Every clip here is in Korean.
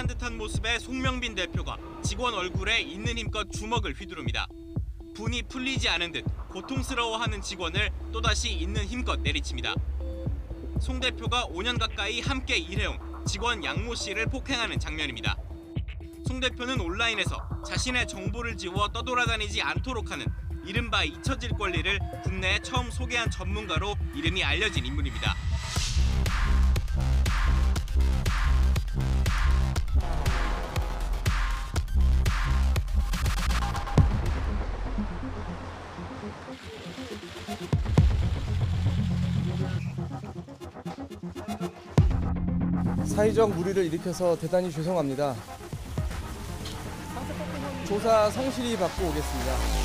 듯한 모습의 송명빈 대표가 직원 얼굴에 있는 힘껏 주먹을 휘두릅니다. 분이 풀리지 않은 듯 고통스러워하는 직원을 또다시 있는 힘껏 내리칩니다. 송 대표가 5년 가까이 함께 일해온 직원 양모 씨를 폭행하는 장면입니다. 송 대표는 온라인에서 자신의 정보를 지워 떠돌아다니지 않도록 하는 이른바 잊혀질 권리를 국내에 처음 소개한 전문가로 이름이 알려진 인물입니다. 사회적 물의를 일으켜서 대단히 죄송합니다. 조사 성실히 받고 오겠습니다.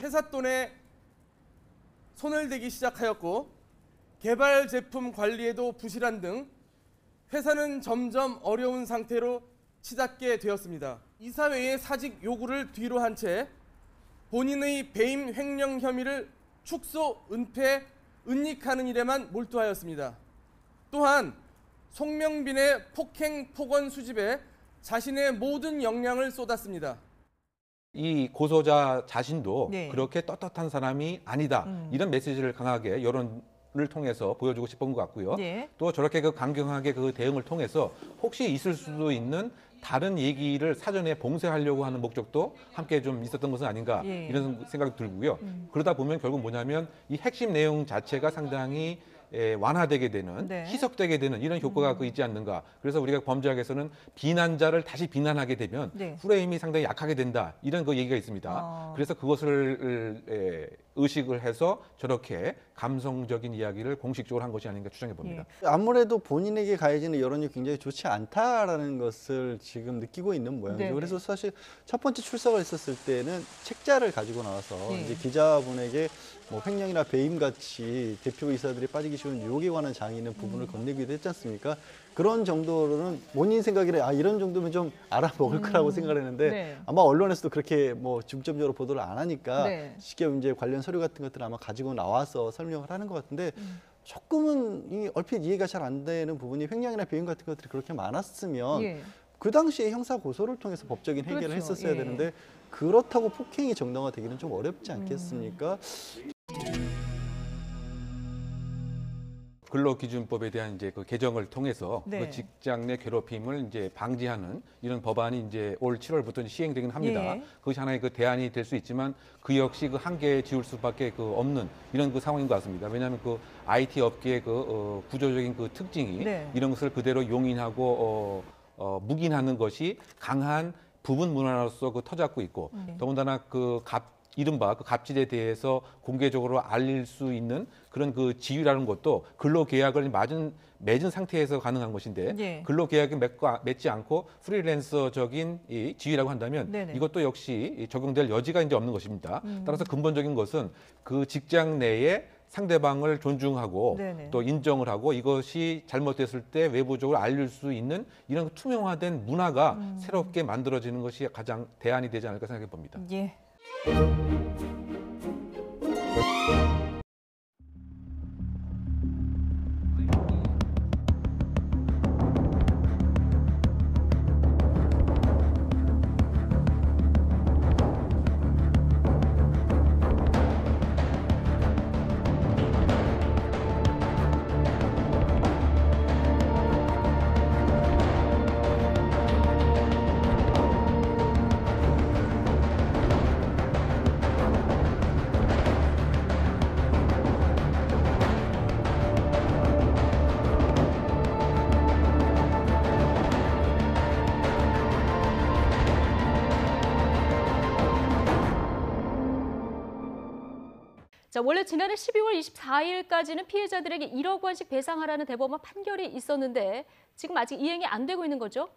회사 돈에 손을 대기 시작하였고 개발 제품 관리에도 부실한 등 회사는 점점 어려운 상태로 치닫게 되었습니다. 이사회의 사직 요구를 뒤로 한 채 본인의 배임 횡령 혐의를 축소, 은폐, 은닉하는 일에만 몰두하였습니다. 또한 송명빈의 폭행, 폭언 수집에 자신의 모든 역량을 쏟았습니다. 이 고소자 자신도 네. 그렇게 떳떳한 사람이 아니다. 이런 메시지를 강하게 여론을 통해서 보여주고 싶은 것 같고요. 네. 또 저렇게 그 강경하게 그 대응을 통해서 혹시 있을 수도 있는 다른 얘기를 사전에 봉쇄하려고 하는 목적도 함께 좀 있었던 것은 아닌가 예. 이런 생각이 들고요. 그러다 보면 결국 뭐냐면 이 핵심 내용 자체가 상당히 완화되게 되는, 네. 희석되게 되는 이런 효과가 그 있지 않는가. 그래서 우리가 범죄학에서는 비난자를 다시 비난하게 되면 네. 프레임이 상당히 약하게 된다. 이런 그 얘기가 있습니다. 그래서 그것을 의식을 해서 저렇게 감성적인 이야기를 공식적으로 한 것이 아닌가 추정해 봅니다. 아무래도 본인에게 가해지는 여론이 굉장히 좋지 않다라는 것을 지금 느끼고 있는 모양이죠. 네. 그래서 사실 첫 번째 출석을 했었을 때는 책자를 가지고 나와서 네. 이제 기자분에게 뭐 횡령이나 배임 같이 대표이사들이 빠지기 쉬운 유혹에 관한 장이 있는 부분을 건네기도 했지 않습니까? 그런 정도로는 본인 생각에는 이런 정도면 좀 알아먹을 거라고 생각을 했는데 네. 아마 언론에서도 그렇게 뭐 중점적으로 보도를 안 하니까 네. 쉽게 이제 관련 서류 같은 것들을 아마 가지고 나와서 설명을 하는 것 같은데 조금은 이 얼핏 이해가 잘 안 되는 부분이 횡령이나 배임 같은 것들이 그렇게 많았으면 예. 그 당시에 형사 고소를 통해서 법적인 해결을 그렇죠. 했었어야 예. 되는데 그렇다고 폭행이 정당화되기는 좀 어렵지 않겠습니까? 근로기준법에 대한 이제 그 개정을 통해서 네. 그 직장 내 괴롭힘을 이제 방지하는 이런 법안이 이제 올 7월부터 시행되긴 합니다. 예. 그것이 하나의 그 대안이 될 수 있지만 그 역시 그 한계에 지울 수밖에 그 없는 이런 그 상황인 것 같습니다. 왜냐하면 그 IT 업계의 그 구조적인 그 특징이 네. 이런 것을 그대로 용인하고 묵인하는 것이 강한 부분 문화로서 그 터잡고 있고 더군다나 이른바 그 갑질에 대해서 공개적으로 알릴 수 있는 그런 그 지위라는 것도 근로계약을 맺은 상태에서 가능한 것인데 예. 근로계약을 맺지 않고 프리랜서적인 이 지위라고 한다면 네네. 이것도 역시 적용될 여지가 이제 없는 것입니다. 따라서 근본적인 것은 그 직장 내에 상대방을 존중하고 네네. 또 인정을 하고 이것이 잘못됐을 때 외부적으로 알릴 수 있는 이런 투명화된 문화가 새롭게 만들어지는 것이 가장 대안이 되지 않을까 생각해 봅니다. 예. 자, 원래 지난해 12월 24일까지는 피해자들에게 1억 원씩 배상하라는 대법원 판결이 있었는데 지금 아직 이행이 안 되고 있는 거죠?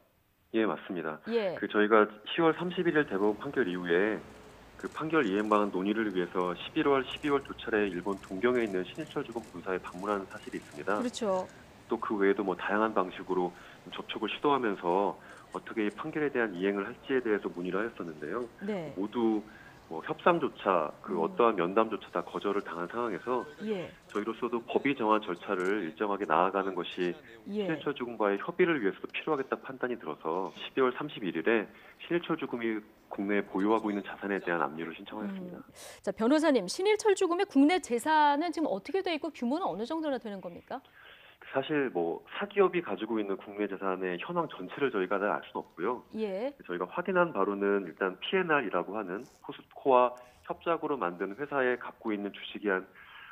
예, 맞습니다. 예. 저희가 10월 31일 대법원 판결 이후에 그 판결 이행 방안 논의를 위해서 11월, 12월 두 차례 일본 동경에 있는 신일철주공 본사에 방문한 사실이 있습니다. 그렇죠. 또 그 외에도 뭐 다양한 방식으로 접촉을 시도하면서 어떻게 이 판결에 대한 이행을 할지에 대해서 문의를 하였었는데요. 네. 모두 뭐 협상조차 어떠한 면담조차 다 거절을 당한 상황에서 예. 저희로서도 법이 정한 절차를 일정하게 나아가는 것이 예. 신일철주공과의 협의를 위해서도 필요하겠다 판단이 들어서 12월 31일에 신일철주공이 국내에 보유하고 있는 자산에 대한 압류를 신청하였습니다. 자, 변호사님, 신일철주금의 국내 재산은 지금 어떻게 돼 있고 규모는 어느 정도나 되는 겁니까? 사실 뭐 사기업이 가지고 있는 국내 재산의 현황 전체를 저희가 다 알 수는 없고요. 예. 저희가 확인한 바로는 일단 P&R이라고 하는 포스코와 협작으로 만든 회사에 갖고 있는 주식이 한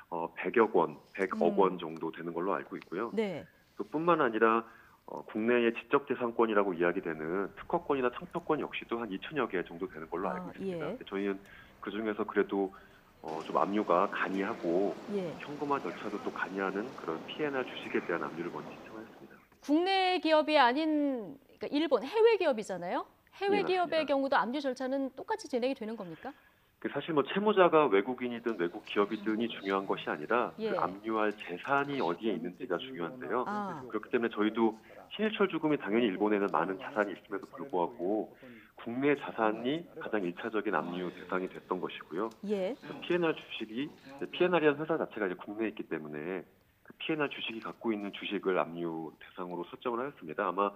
100억 원, 100억 원 정도 되는 걸로 알고 있고요. 네. 또 뿐만 아니라 국내의 지적재산권이라고 이야기되는 특허권이나 상표권 역시도 한 2천여 개 정도 되는 걸로 알고 있습니다. 예. 저희는 그중에서 그래도 좀 압류가 간이하고 예. 현금화 절차도 또 간이하는 그런 P&R 주식에 대한 압류를 먼저 신청하였습니다. 국내 기업이 아닌 그러니까 일본 해외 기업이잖아요. 해외 네, 기업의 맞습니다. 경우도 압류 절차는 똑같이 진행이 되는 겁니까? 사실 뭐 채무자가 외국인이든 외국 기업이든이 중요한 것이 아니라 예. 그 압류할 재산이 어디에 있는지가 중요한데요. 아. 그렇기 때문에 저희도 신일철주금이 당연히 일본에는 많은 자산이 있음에도 불구하고 국내 자산이 가장 일차적인 압류 대상이 됐던 것이고요. 예. P&R 주식이 P&R이라는 회사 자체가 이제 국내에 있기 때문에 그 P&R 주식이 갖고 있는 주식을 압류 대상으로 설정을 하였습니다. 아마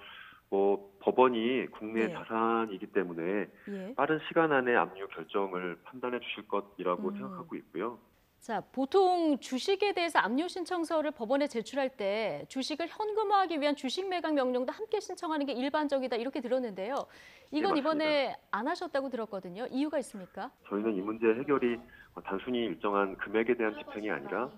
뭐 법원이 국내 네. 자산이기 때문에 예. 빠른 시간 안에 압류 결정을 판단해 주실 것이라고 생각하고 있고요. 자, 보통 주식에 대해서 압류 신청서를 법원에 제출할 때 주식을 현금화하기 위한 주식 매각 명령도 함께 신청하는 게 일반적이다 이렇게 들었는데요. 이건 네, 이번에 안 하셨다고 들었거든요. 이유가 있습니까? 저희는 이 문제 해결이 단순히 일정한 금액에 대한 집행이 아니라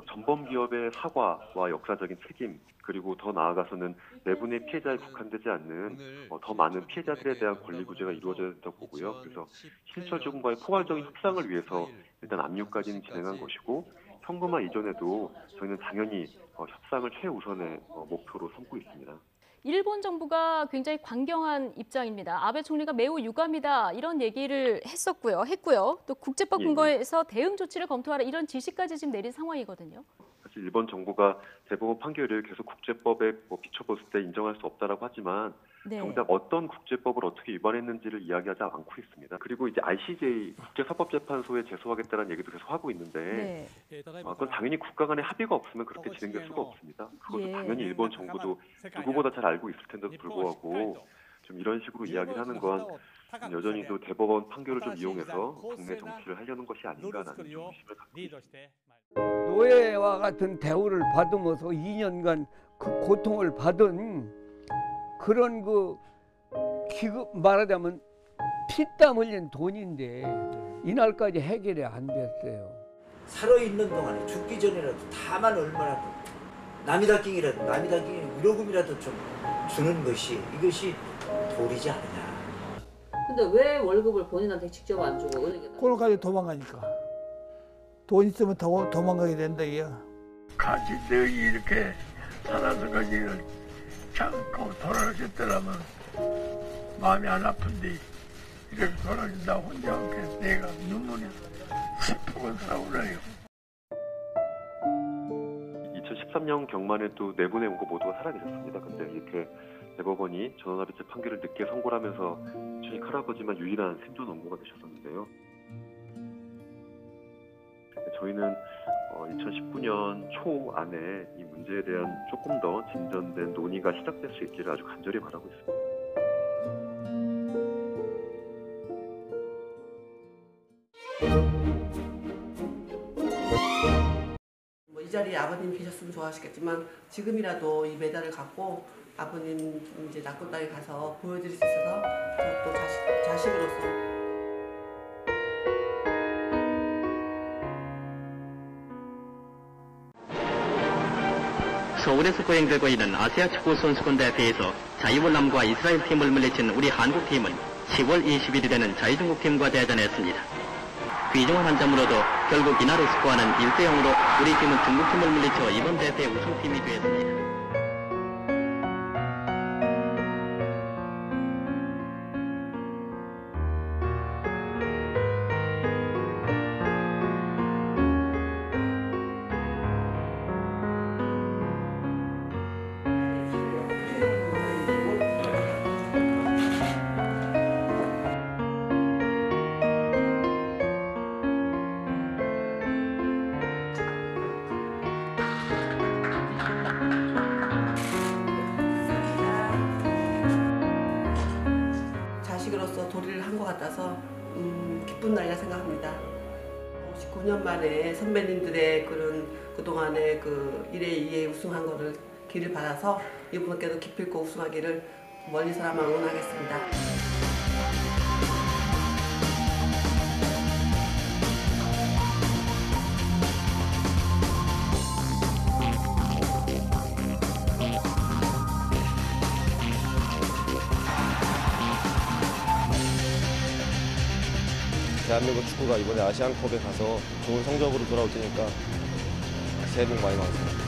전범 기업의 사과와 역사적인 책임 그리고 더 나아가서는 내분의 피해자에 국한되지 않는 더 많은 피해자들에 대한 권리 구제가 이루어져야 된다고 보고요. 그래서 신일철주금과의 포괄적인 협상을 위해서 일단 압류까지는 진행한 것이고 현금화 이전에도 저희는 당연히 협상을 최우선의 목표로 삼고 있습니다. 일본 정부가 굉장히 강경한 입장입니다. 아베 총리가 매우 유감이다 이런 얘기를 했고요. 또 국제법 예. 근거에서 대응 조치를 검토하라 이런 지시까지 지금 내린 상황이거든요. 사실 일본 정부가 대법원 판결을 계속 국제법에 비춰봤을 때 인정할 수 없다라고 하지만 네. 정작 어떤 국제법을 어떻게 위반했는지를 이야기하지 않고 있습니다. 그리고 이제 ICJ 국제사법재판소에 제소하겠다는 얘기도 계속 하고 있는데 네. 그건 당연히 국가 간의 합의가 없으면 그렇게 진행될 수가 없습니다. 그것도 예. 당연히 일본 정부도 누구보다 잘 알고 있을 텐데도 불구하고 좀 이런 식으로 이야기를 하는 건 여전히도 대법원 판결을 좀 이용해서 국내 정치를 하려는 것이 아닌가라는 좀 의심을 갖고 있습니다. 노예와 같은 대우를 받으면서 2년간 그 고통을 받은 그런 그 기급 말하자면 피땀 흘린 돈인데 이날까지 해결이 안 됐어요. 살아있는 동안에 죽기 전이라도 다만 얼마라도 남이다끼기라도 위로금이라도 좀 주는 것이 이것이 도리지 않느냐. 근데 왜 월급을 본인한테 직접 안 주고 은행에다? 그걸까지 도망가니까 돈 있으면 도망가게 된다 이야. 같이 늘 이렇게 살아서 가지를 참고 돌아가셨더라면 마음이 안 아픈데 이렇게 돌아가신다 혼자 그래서 내가 눈물이 슬프고 살아오라요. 2013년 경만에 또 내분의 원고 모두가 살아계셨습니다. 근데 이렇게 대법원이 전원합의체 판결을 늦게 선고를 하면서 주식 할아버지만 유일한 생존 원고가 되셨었는데요. 저희는 2019년 초 안에 이 문제에 대한 조금 더 진전된 논의가 시작될 수 있기를 아주 간절히 바라고 있습니다. 이 자리에 아버님 계셨으면 좋아하시겠지만 지금이라도 이 메달을 갖고 아버님 이제 낙고 땅에 가서 보여드릴 수 있어서 저 또 자식으로서 서울에서 거행되고 있는 아시아 축구 선수권 대회에서 자유월남과 이스라엘 팀을 물리친 우리 한국 팀은 10월 21일에는 자유중국 팀과 대전했습니다. 귀중한 한 점으로도 결국 이날의 스코어는 1대0으로 우리 팀은 중국 팀을 물리쳐 이번 대회 우승팀이 되었습니다. 날이라 생각합니다. 59년 만에 선배님들의 그동안의 1회, 2회 우승한 거를 기를 받아서 이분께도 기필코 우승하기를 멀리서나마 응원하겠습니다. 대한민국 축구가 이번에 아시안컵에 가서 좋은 성적으로 돌아올 테니까 새해 복 많이 받으세요.